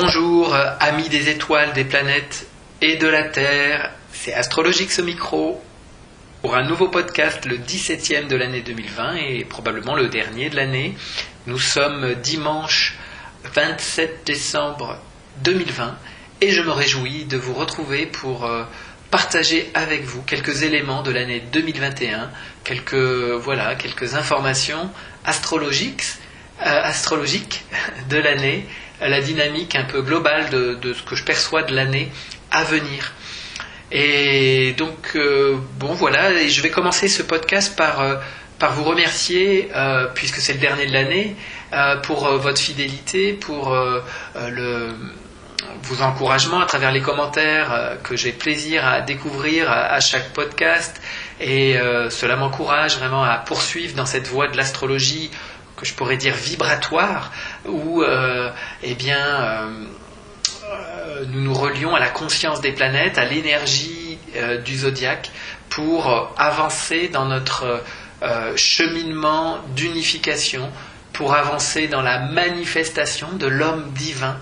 Bonjour, amis des étoiles, des planètes et de la Terre, c'est Astrologix au micro pour un nouveau podcast, le 17e de l'année 2020 et probablement le dernier de l'année. Nous sommes dimanche 27 décembre 2020 et je me réjouis de vous retrouver pour partager avec vous quelques éléments de l'année 2021, quelques informations astrologiques de l'année, la dynamique un peu globale de ce que je perçois de l'année à venir. Et donc, et je vais commencer ce podcast par vous remercier, puisque c'est le dernier de l'année, pour votre fidélité, pour vos encouragements à travers les commentaires que j'ai plaisir à découvrir à chaque podcast. Et cela m'encourage vraiment à poursuivre dans cette voie de l'astrologie que je pourrais dire vibratoire, où nous nous relions à la conscience des planètes, à l'énergie du zodiaque, pour avancer dans notre cheminement d'unification, pour avancer dans la manifestation de l'homme divin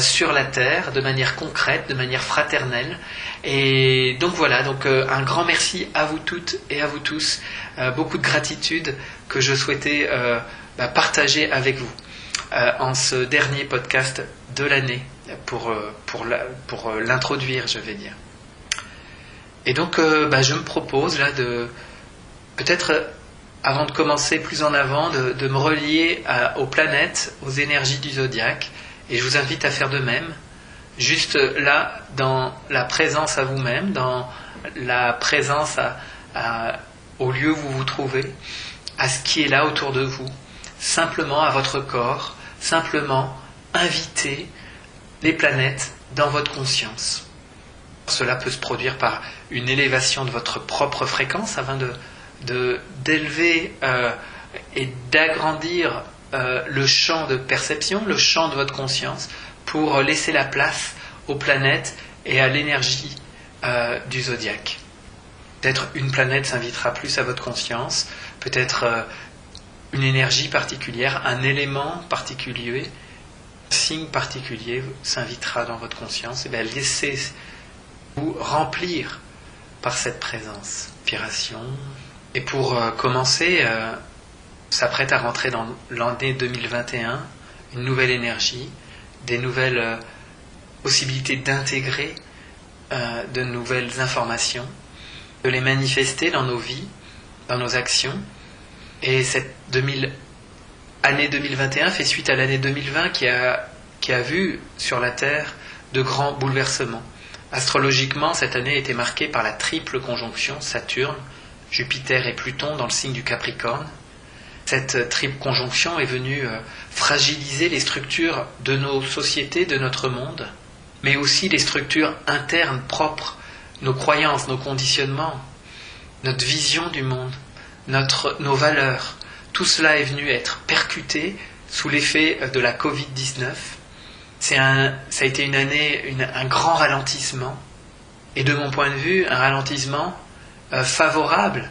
sur la Terre, de manière concrète, de manière fraternelle. Et donc un grand merci à vous toutes et à vous tous, beaucoup de gratitude que je souhaitais partager avec vous en ce dernier podcast de l'année, pour l'introduire, je vais dire. Et donc je me propose là de peut-être, avant de commencer plus en avant, de me relier aux planètes, aux énergies du zodiaque, et je vous invite à faire de même, juste là, dans la présence à vous-même, dans la présence au lieu où vous vous trouvez, à ce qui est là autour de vous, simplement à votre corps, simplement inviter les planètes dans votre conscience. Cela peut se produire par une élévation de votre propre fréquence afin d'élever et d'agrandir le champ de perception, le champ de votre conscience, pour laisser la place aux planètes et à l'énergie du zodiaque. Peut-être une planète s'invitera plus à votre conscience, peut-être une énergie particulière, un élément particulier, un signe particulier s'invitera dans votre conscience. Et bien laissez-vous remplir par cette présence, inspiration. Et pour commencer, s'apprête à rentrer dans l'année 2021, une nouvelle énergie, des nouvelles possibilités d'intégrer de nouvelles informations, de les manifester dans nos vies, dans nos actions. Et cette année 2021 fait suite à l'année 2020 qui a vu sur la Terre de grands bouleversements. Astrologiquement, cette année a été marquée par la triple conjonction Saturne, Jupiter et Pluton dans le signe du Capricorne. Cette triple conjonction est venue fragiliser les structures de nos sociétés, de notre monde, mais aussi les structures internes propres, nos croyances, nos conditionnements, notre vision du monde, nos valeurs. Tout cela est venu être percuté sous l'effet de la Covid-19. Ça a été une année, un grand ralentissement, et de mon point de vue, un ralentissement favorable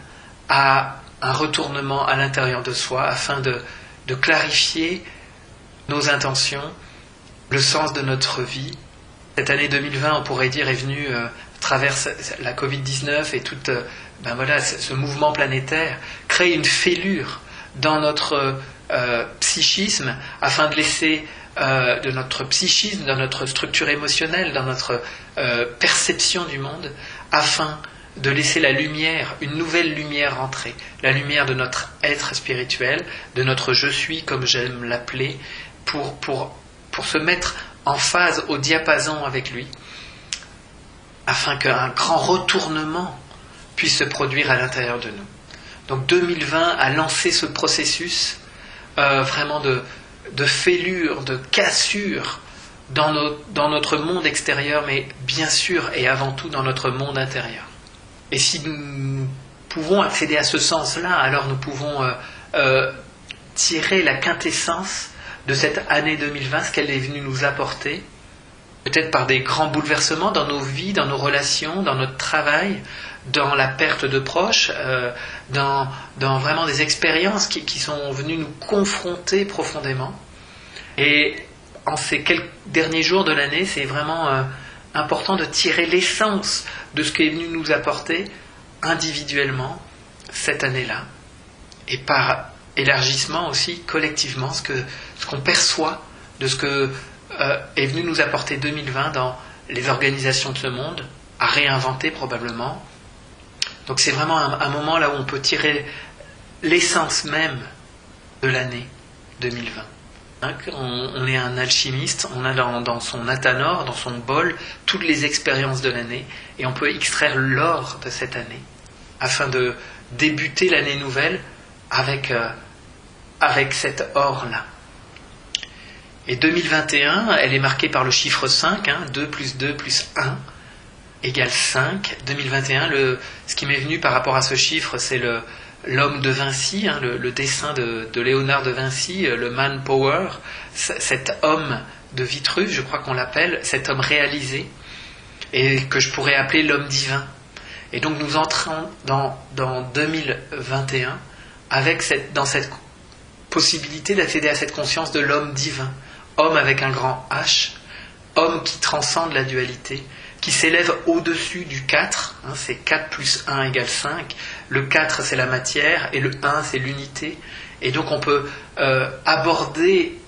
à un retournement à l'intérieur de soi, afin de clarifier nos intentions, le sens de notre vie. Cette année 2020, on pourrait dire, est venue à travers la Covid-19 et tout ce mouvement planétaire, créer une fêlure dans notre psychisme, afin de laisser de notre psychisme, dans notre structure émotionnelle, dans notre perception du monde, afin de laisser la lumière, une nouvelle lumière rentrer, la lumière de notre être spirituel, de notre je suis, comme j'aime l'appeler, pour se mettre en phase, au diapason avec lui, afin qu'un grand retournement puisse se produire à l'intérieur de nous. Donc 2020 a lancé ce processus vraiment de fêlure, de cassure dans notre monde extérieur, mais bien sûr et avant tout dans notre monde intérieur. Et si nous pouvons accéder à ce sens-là, alors nous pouvons tirer la quintessence de cette année 2020, ce qu'elle est venue nous apporter, peut-être par des grands bouleversements dans nos vies, dans nos relations, dans notre travail, dans la perte de proches, dans vraiment des expériences qui sont venues nous confronter profondément. Et en ces quelques derniers jours de l'année, c'est vraiment important de tirer l'essence de ce qui est venu nous apporter individuellement cette année-là, et par élargissement aussi collectivement ce qu'on perçoit de ce que est venu nous apporter 2020 dans les organisations de ce monde, à réinventer probablement. Donc c'est vraiment un moment là où on peut tirer l'essence même de l'année 2020. On est un alchimiste, on a dans son athanor, dans son bol, toutes les expériences de l'année, et on peut extraire l'or de cette année, afin de débuter l'année nouvelle avec cet or-là. Et 2021, elle est marquée par le chiffre 5, 2 plus 2 plus 1 égale 5. 2021, ce qui m'est venu par rapport à ce chiffre, c'est l'homme de Vinci, le dessin de Léonard de Vinci, le man power, cet homme de Vitruve, je crois qu'on l'appelle, cet homme réalisé, et que je pourrais appeler l'homme divin. Et donc nous entrons dans 2021 dans cette possibilité d'accéder à cette conscience de l'homme divin, homme avec un grand H, homme qui transcende la dualité, qui s'élève au-dessus du 4, c'est 4 plus 1 égale 5, le 4 c'est la matière et le 1 c'est l'unité, et donc on peut aborder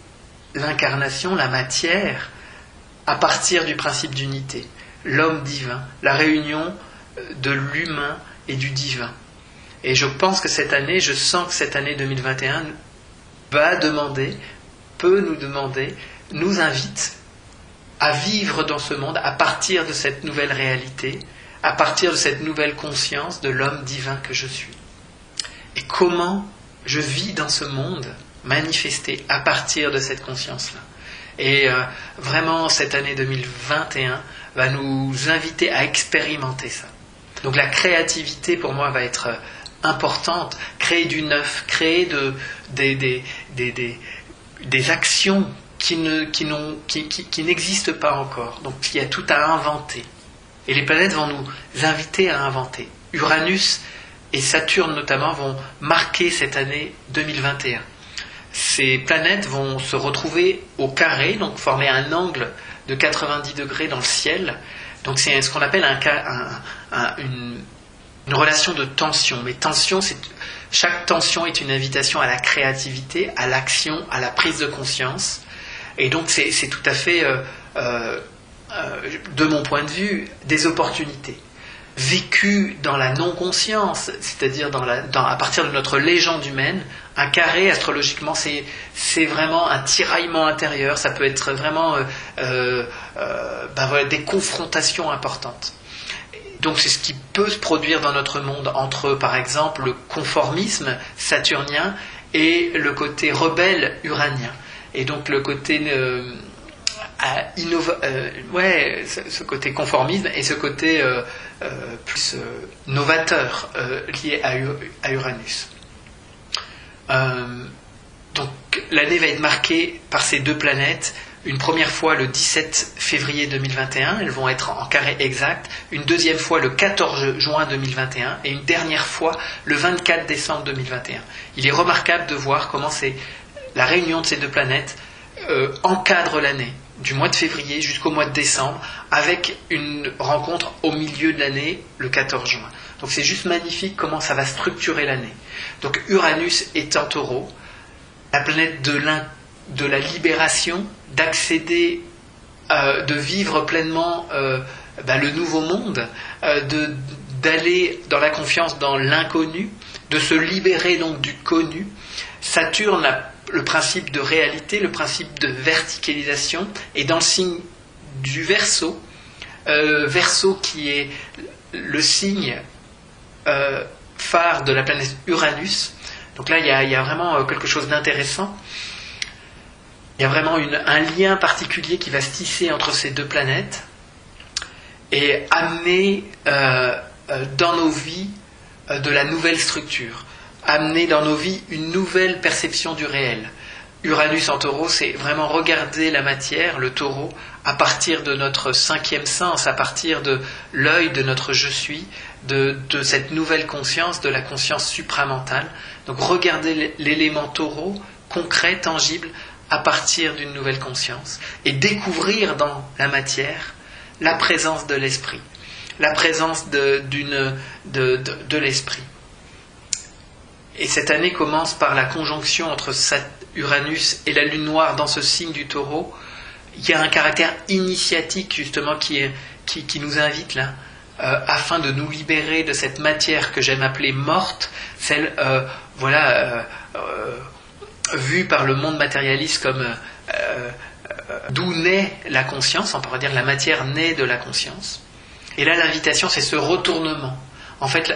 l'incarnation, la matière, à partir du principe d'unité, l'homme divin, la réunion de l'humain et du divin. Et je pense que je sens que cette année 2021 peut nous demander, nous invite à vivre dans ce monde à partir de cette nouvelle réalité, à partir de cette nouvelle conscience de l'homme divin que je suis. Et comment je vis dans ce monde manifesté à partir de cette conscience-là. Et vraiment, cette année 2021 va nous inviter à expérimenter ça. Donc la créativité, pour moi, va être importante. Créer du neuf, créer des actions qui n'existent pas encore. Donc il y a tout à inventer. Et les planètes vont nous inviter à inventer. Uranus et Saturne notamment vont marquer cette année 2021. Ces planètes vont se retrouver au carré, donc former un angle de 90 degrés dans le ciel. Donc c'est ce qu'on appelle une relation de tension. Mais tension, chaque tension est une invitation à la créativité, à l'action, à la prise de conscience. Et donc c'est tout à fait, de mon point de vue, des opportunités. Vécues dans la non-conscience, c'est-à-dire à partir de notre légende humaine, un carré, astrologiquement, c'est vraiment un tiraillement intérieur, ça peut être vraiment des confrontations importantes. Donc c'est ce qui peut se produire dans notre monde entre, par exemple, le conformisme saturnien et le côté rebelle uranien. Et donc le côté ce côté conformisme et ce côté plus novateur lié à Uranus. Donc l'année va être marquée par ces deux planètes. Une première fois le 17 février 2021, elles vont être en carré exact. Une deuxième fois le 14 juin 2021 et une dernière fois le 24 décembre 2021. Il est remarquable de voir comment la réunion de ces deux planètes encadre l'année, du mois de février jusqu'au mois de décembre, avec une rencontre au milieu de l'année, le 14 juin. Donc c'est juste magnifique comment ça va structurer l'année. Donc Uranus est en Taureau, la planète de la libération, d'accéder, de vivre pleinement le nouveau monde, d'aller dans la confiance dans l'inconnu, de se libérer donc du connu. Saturne a le principe de réalité, le principe de verticalisation, et dans le signe du Verseau, Verseau qui est le signe phare de la planète Uranus. Donc là, il y a vraiment quelque chose d'intéressant. Il y a vraiment un lien particulier qui va se tisser entre ces deux planètes et amener dans nos vies de la nouvelle structure, amener dans nos vies une nouvelle perception du réel. Uranus en Taureau, c'est vraiment regarder la matière, le Taureau, à partir de notre cinquième sens, à partir de l'œil de notre je suis, de cette nouvelle conscience, de la conscience supramentale. Donc regarder l'élément Taureau, concret, tangible, à partir d'une nouvelle conscience et découvrir dans la matière la présence de l'esprit, la présence de l'esprit. Et cette année commence par la conjonction entre Uranus et la lune noire dans ce signe du Taureau. Il y a un caractère initiatique justement qui nous invite là, afin de nous libérer de cette matière que j'aime appeler morte, celle vue par le monde matérialiste comme d'où naît la conscience, on pourrait dire la matière naît de la conscience. Et là l'invitation c'est ce retournement. En fait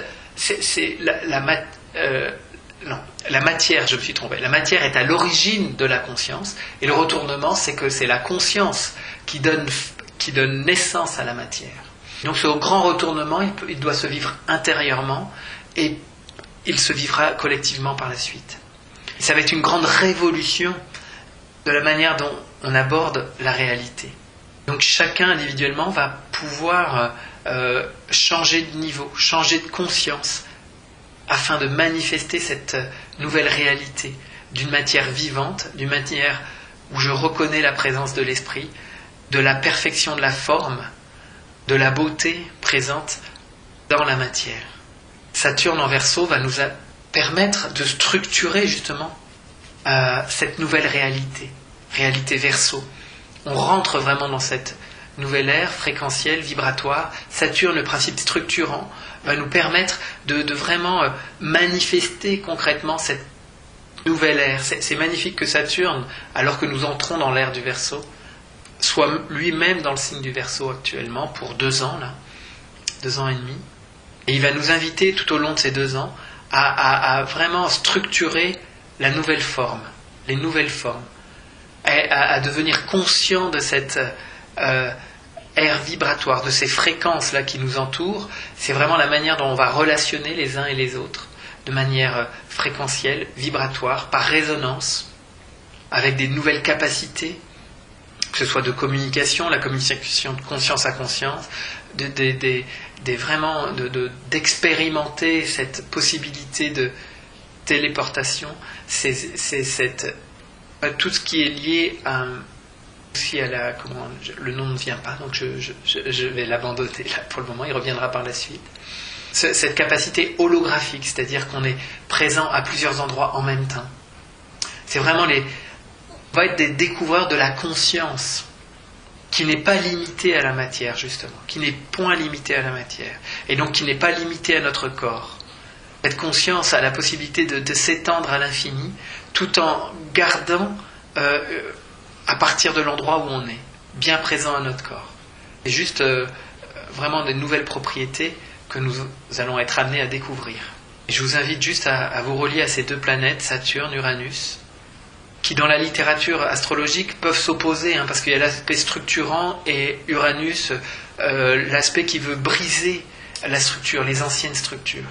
la matière, je me suis trompé, la matière est à l'origine de la conscience, et le retournement c'est que c'est la conscience qui donne naissance à la matière. Donc ce grand retournement il doit se vivre intérieurement et il se vivra collectivement par la suite. Et ça va être une grande révolution de la manière dont on aborde la réalité. Donc chacun individuellement va pouvoir changer de niveau, changer de conscience afin de manifester cette nouvelle réalité d'une matière vivante, d'une matière où je reconnais la présence de l'esprit, de la perfection de la forme, de la beauté présente dans la matière. Saturne en Verseau va nous permettre de structurer justement cette nouvelle réalité Verseau. On rentre vraiment dans cette nouvelle ère fréquentielle, vibratoire. Saturne, le principe structurant, va nous permettre de vraiment manifester concrètement cette nouvelle ère. C'est magnifique que Saturne, alors que nous entrons dans l'ère du Verseau, soit lui-même dans le signe du Verseau actuellement pour 2 ans, 2 ans et demi. Et il va nous inviter tout au long de ces 2 ans à vraiment structurer la nouvelle forme, les nouvelles formes, à devenir conscient de cette ère vibratoire, de ces fréquences-là qui nous entourent. C'est vraiment la manière dont on va relationner les uns et les autres, de manière fréquentielle, vibratoire, par résonance, avec des nouvelles capacités, que ce soit de communication, la communication de conscience à conscience, d'expérimenter cette possibilité de téléportation, tout ce qui est lié aussi à le nom ne vient pas, donc je vais l'abandonner là pour le moment, il reviendra par la suite. Cette capacité holographique, c'est-à-dire qu'on est présent à plusieurs endroits en même temps. C'est vraiment on va être des découvreurs de la conscience, qui n'est pas limitée à la matière, justement, qui n'est point limitée à la matière, et donc qui n'est pas limitée à notre corps. Cette conscience a la possibilité de s'étendre à l'infini, tout en gardant, à partir de l'endroit où on est, bien présent à notre corps. C'est juste vraiment des nouvelles propriétés que nous allons être amenés à découvrir. Et je vous invite juste à vous relier à ces 2 planètes, Saturne, Uranus, qui dans la littérature astrologique peuvent s'opposer, parce qu'il y a l'aspect structurant et Uranus, l'aspect qui veut briser la structure, les anciennes structures.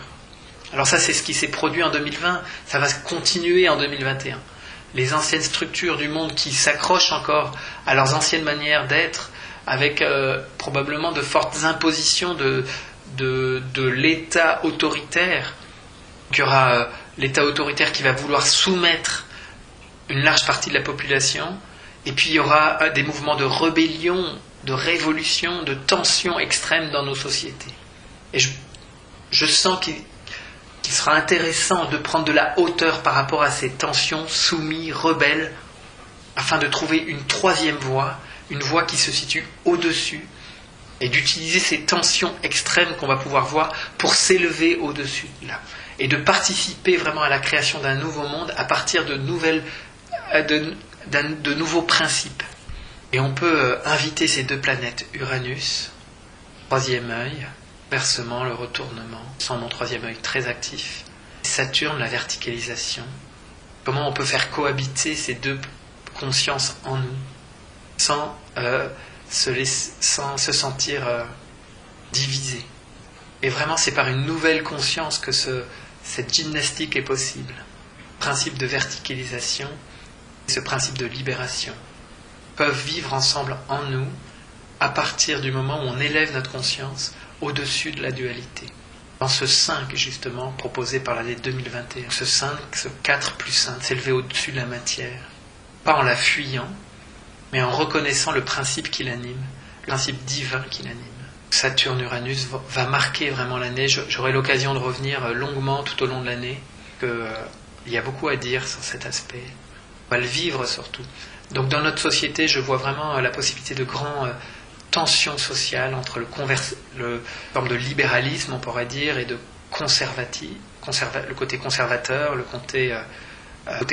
Alors ça, c'est ce qui s'est produit en 2020, ça va continuer en 2021. Les anciennes structures du monde qui s'accrochent encore à leurs anciennes manières d'être, avec probablement de fortes impositions de l'État autoritaire. Il y aura l'État autoritaire qui va vouloir soumettre une large partie de la population, et puis il y aura des mouvements de rébellion, de révolution, de tension extrême dans nos sociétés. Et je sens qu'il sera intéressant de prendre de la hauteur par rapport à ces tensions, soumis, rebelles, afin de trouver une 3e voie, une voie qui se situe au-dessus, et d'utiliser ces tensions extrêmes qu'on va pouvoir voir pour s'élever au-dessus de là, et de participer vraiment à la création d'un nouveau monde à partir de nouveaux principes. Et on peut inviter ces 2 planètes, Uranus, 3e œil, versement, le retournement, sans mon 3e œil très actif, Saturne, la verticalisation. Comment on peut faire cohabiter ces 2 consciences en nous sans se sentir divisé. Et vraiment, c'est par une nouvelle conscience que cette gymnastique est possible. Le principe de verticalisation, ce principe de libération peuvent vivre ensemble en nous à partir du moment où on élève notre conscience au-dessus de la dualité. Dans ce 5, justement, proposé par l'année 2021, ce 5, ce 4 plus 5, s'élever au-dessus de la matière, pas en la fuyant, mais en reconnaissant le principe qui l'anime, le principe divin qui l'anime. Saturne-Uranus va marquer vraiment l'année. J'aurai l'occasion de revenir longuement tout au long de l'année, il y a beaucoup à dire sur cet aspect. On va le vivre surtout. Donc dans notre société, je vois vraiment la possibilité de grandes tensions sociales entre le forme de libéralisme, on pourrait dire, et de le côté conservateur, le côté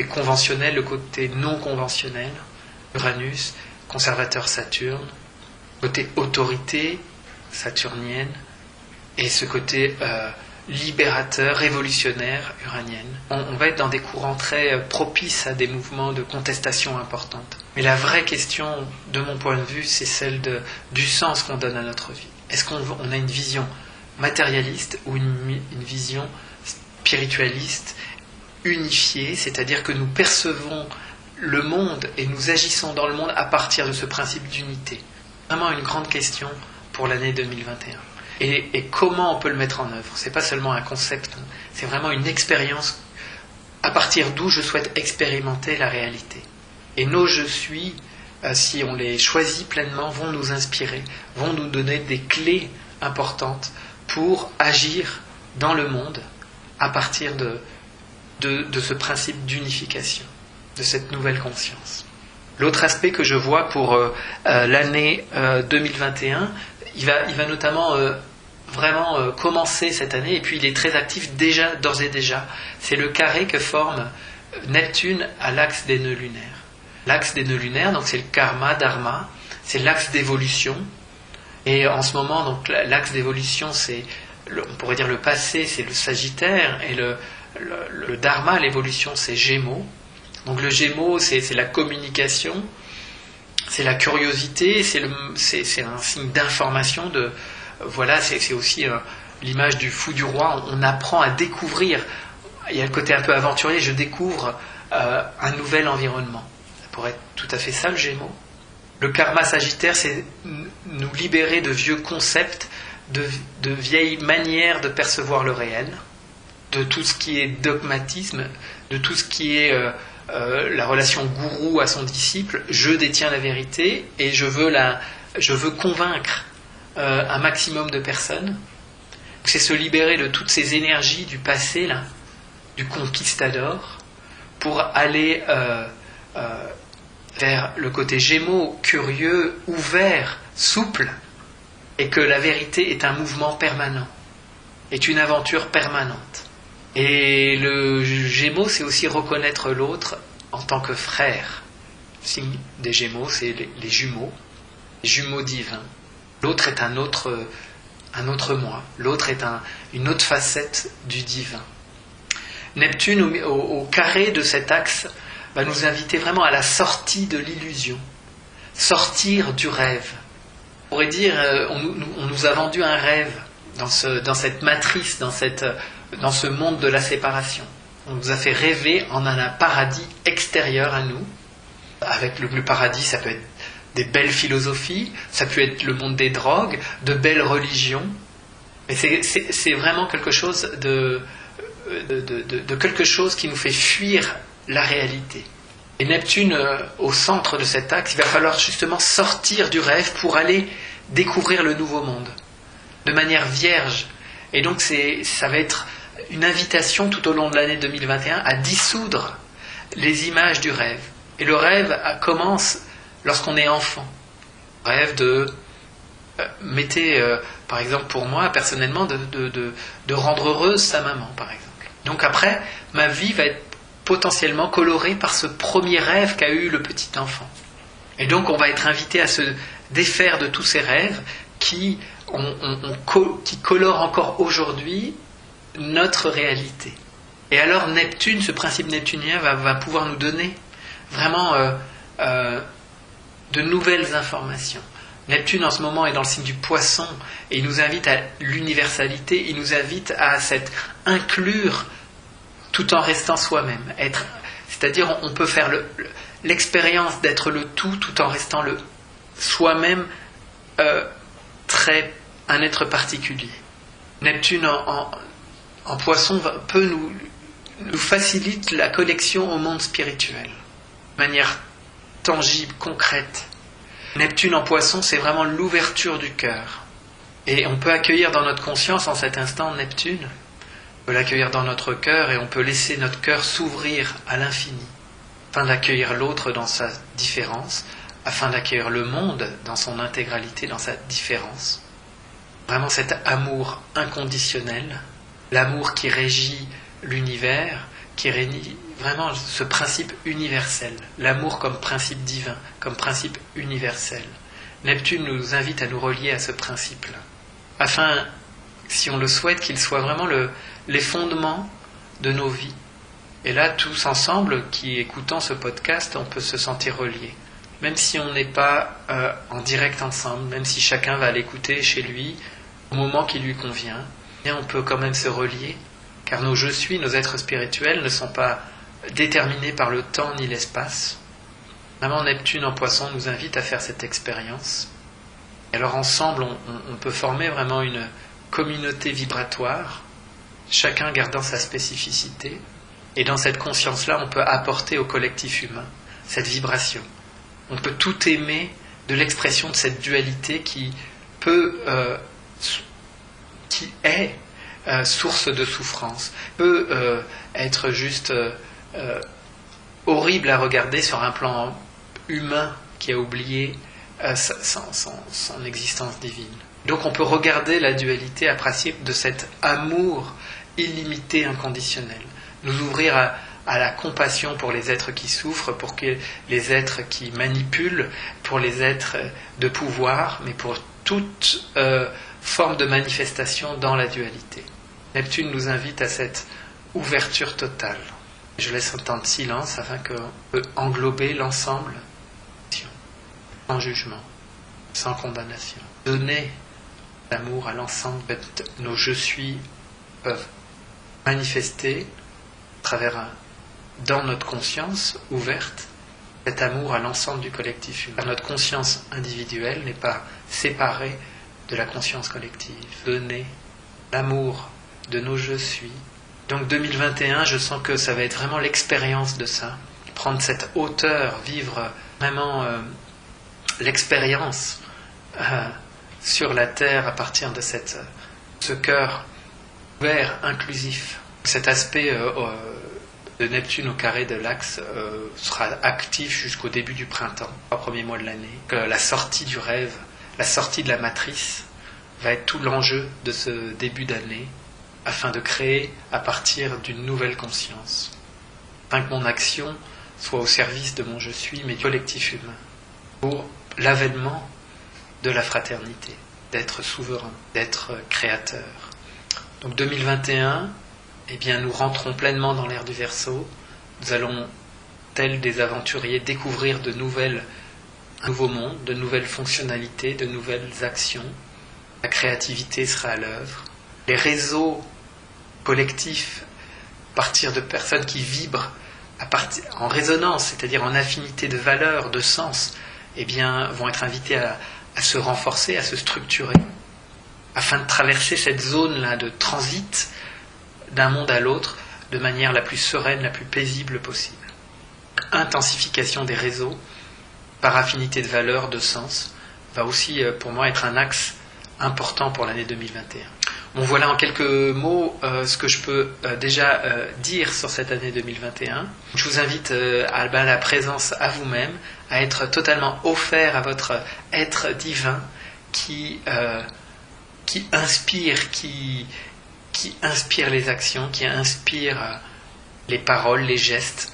conventionnel, le côté non conventionnel. Uranus, conservateur Saturne, côté autorité saturnienne, et ce côté libérateur, révolutionnaire uranienne. On va être dans des courants très propices à des mouvements de contestation importantes. Mais la vraie question, de mon point de vue, c'est celle du sens qu'on donne à notre vie. Est-ce qu'on a une vision matérialiste ou une vision spiritualiste, unifiée, c'est-à-dire que nous percevons le monde et nous agissons dans le monde à partir de ce principe d'unité? Vraiment une grande question pour l'année 2021. Et comment on peut le mettre en œuvre? C'est pas seulement un concept, c'est vraiment une expérience à partir d'où je souhaite expérimenter la réalité. Et nos je suis, si on les choisit pleinement, vont nous inspirer, vont nous donner des clés importantes pour agir dans le monde à partir de ce principe d'unification, de cette nouvelle conscience. L'autre aspect que je vois pour l'année 2021, il va notamment vraiment commencer cette année, et puis il est très actif d'ores et déjà. C'est le carré que forme Neptune à l'axe des nœuds lunaires. L'axe des nœuds lunaires, donc c'est le karma, dharma, c'est l'axe d'évolution. Et en ce moment, donc l'axe d'évolution, on pourrait dire le passé, c'est le Sagittaire, et le dharma, l'évolution, c'est Gémeaux. Donc le Gémeaux, c'est la communication, c'est la curiosité, c'est un signe d'information. Voilà, c'est aussi l'image du fou du roi. On apprend à découvrir. Il y a le côté un peu aventurier. Je découvre un nouvel environnement. Ça pourrait être tout à fait ça, le Gémeaux. Le karma Sagittaire, c'est nous libérer de vieux concepts, de vieilles manières de percevoir le réel, de tout ce qui est dogmatisme, de tout ce qui est la relation gourou à son disciple. Je détiens la vérité et je veux convaincre un maximum de personnes. C'est se libérer de toutes ces énergies du passé, là, du conquistador, pour aller vers le côté Gémeaux, curieux, ouvert, souple, et que la vérité est un mouvement permanent, est une aventure permanente. Et le Gémeaux, c'est aussi reconnaître l'autre en tant que frère. Le signe des Gémeaux, c'est les jumeaux divins. L'autre est un autre moi. L'autre est une autre facette du divin. Neptune, au carré de cet axe, va nous inviter vraiment à la sortie de l'illusion, sortir du rêve. On pourrait dire, on nous a vendu un rêve dans cette matrice, dans ce monde de la séparation. On nous a fait rêver en un paradis extérieur à nous. Avec le paradis, ça peut être des belles philosophies, ça peut être le monde des drogues, de belles religions. Mais c'est vraiment quelque chose de quelque chose qui nous fait fuir la réalité. Et Neptune, au centre de cet axe, il va falloir justement sortir du rêve pour aller découvrir le nouveau monde, de manière vierge. Et donc ça va être une invitation tout au long de l'année 2021 à dissoudre les images du rêve. Et le rêve commence lorsqu'on est enfant. Le rêve par exemple pour moi personnellement, de rendre heureuse sa maman, par exemple. Donc après, ma vie va être potentiellement colorée par ce premier rêve qu'a eu le petit enfant. Et donc on va être invité à se défaire de tous ces rêves qui colorent encore aujourd'hui notre réalité. Et alors Neptune, ce principe neptunien va pouvoir nous donner vraiment de nouvelles informations. Neptune en ce moment est dans le signe du poisson et il nous invite à l'universalité, il nous invite à inclure tout en restant soi-même. C'est-à-dire on peut faire l'expérience d'être le tout en restant le soi-même, un être particulier. Neptune en poisson peut nous facilite la connexion au monde spirituel de manière tangible, concrète. Neptune en Poisson, c'est vraiment l'ouverture du cœur. Et on peut accueillir dans notre conscience en cet instant Neptune, on peut l'accueillir dans notre cœur et on peut laisser notre cœur s'ouvrir à l'infini, afin d'accueillir l'autre dans sa différence, afin d'accueillir le monde dans son intégralité, dans sa différence. Vraiment cet amour inconditionnel, l'amour qui régit l'univers, qui régit vraiment ce principe universel, l'amour comme principe divin, comme principe universel. Neptune nous invite à nous relier à ce principe-là, afin, si on le souhaite, qu'il soit vraiment les fondements de nos vies. Et là, tous ensemble, qui écoutons ce podcast, on peut se sentir reliés. Même si on n'est pas en direct ensemble, même si chacun va l'écouter chez lui, au moment qui lui convient, eh bien on peut quand même se relier, car nos je suis, nos êtres spirituels ne sont pas déterminés par le temps ni l'espace. Vraiment, Neptune en Poisson nous invite à faire cette expérience. Et alors ensemble, on peut former vraiment une communauté vibratoire, chacun gardant sa spécificité. Et dans cette conscience-là, on peut apporter au collectif humain cette vibration. On peut tout aimer de l'expression de cette dualité qui est source de souffrance, peut être juste horrible à regarder sur un plan humain qui a oublié son existence divine. Donc on peut regarder la dualité à partir de cet amour illimité, inconditionnel. Nous ouvrir à la compassion pour les êtres qui souffrent, pour les êtres qui manipulent, pour les êtres de pouvoir, mais pour toute forme de manifestation dans la dualité. Neptune nous invite à cette ouverture totale. Je laisse un temps de silence afin qu'on puisse englober l'ensemble sans jugement, sans condamnation. Donner l'amour à l'ensemble de nos je suis peuvent manifester à travers dans notre conscience ouverte cet amour à l'ensemble du collectif humain. Notre conscience individuelle n'est pas séparée de la conscience collective. Donner l'amour de nos je suis. Donc 2021, je sens que ça va être vraiment l'expérience de ça. Prendre cette hauteur, vivre vraiment l'expérience sur la terre à partir de ce cœur ouvert, inclusif. Cet aspect de Neptune au carré de l'Axe sera actif jusqu'au début du printemps, les 3 premiers mois de l'année. La sortie du rêve, la sortie de la matrice va être tout l'enjeu de ce début d'année, afin de créer à partir d'une nouvelle conscience, afin que mon action soit au service de mon je suis, mais du collectif humain, pour l'avènement de la fraternité, d'être souverain, d'être créateur. Donc 2021, eh bien, nous rentrons pleinement dans l'ère du Verseau. Nous allons, tels des aventuriers, découvrir un nouveau monde, de nouvelles fonctionnalités, de nouvelles actions. La créativité sera à l'œuvre. Les réseaux collectifs, à partir de personnes qui vibrent en résonance, c'est-à-dire en affinité de valeurs, de sens, eh bien, vont être invités à se renforcer, à se structurer, afin de traverser cette zone-là de transit d'un monde à l'autre de manière la plus sereine, la plus paisible possible. Intensification des réseaux par affinité de valeurs, de sens, va aussi pour moi être un axe important pour l'année 2021. Bon, voilà en quelques mots ce que je peux déjà dire sur cette année 2021. Je vous invite à la présence à vous-même, à être totalement offert à votre être divin qui inspire, qui inspire les actions, qui inspire les paroles, les gestes,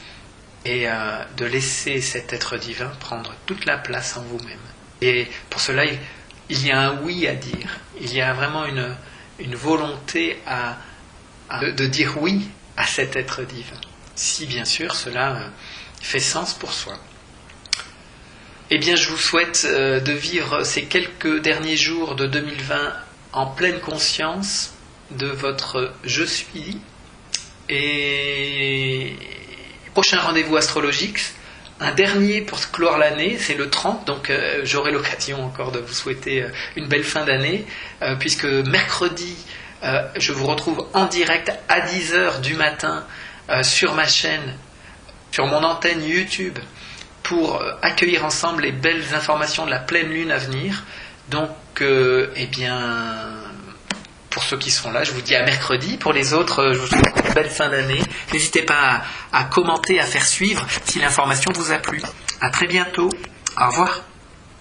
et de laisser cet être divin prendre toute la place en vous-même. Et pour cela, il y a un oui à dire. Il y a vraiment une volonté de dire oui à cet être divin. Si bien sûr cela fait sens pour soi. Eh bien, je vous souhaite de vivre ces quelques derniers jours de 2020 en pleine conscience de votre je suis. Et prochain rendez-vous astrologique, un dernier pour clore l'année, c'est le 30, donc j'aurai l'occasion encore de vous souhaiter une belle fin d'année, puisque mercredi, je vous retrouve en direct à 10h du matin sur ma chaîne, sur mon antenne YouTube, pour accueillir ensemble les belles informations de la pleine lune à venir. Donc, eh bien, pour ceux qui seront là, je vous dis à mercredi. Pour les autres, je vous souhaite une belle fin d'année. N'hésitez pas à commenter, à faire suivre si l'information vous a plu. À très bientôt. Au revoir.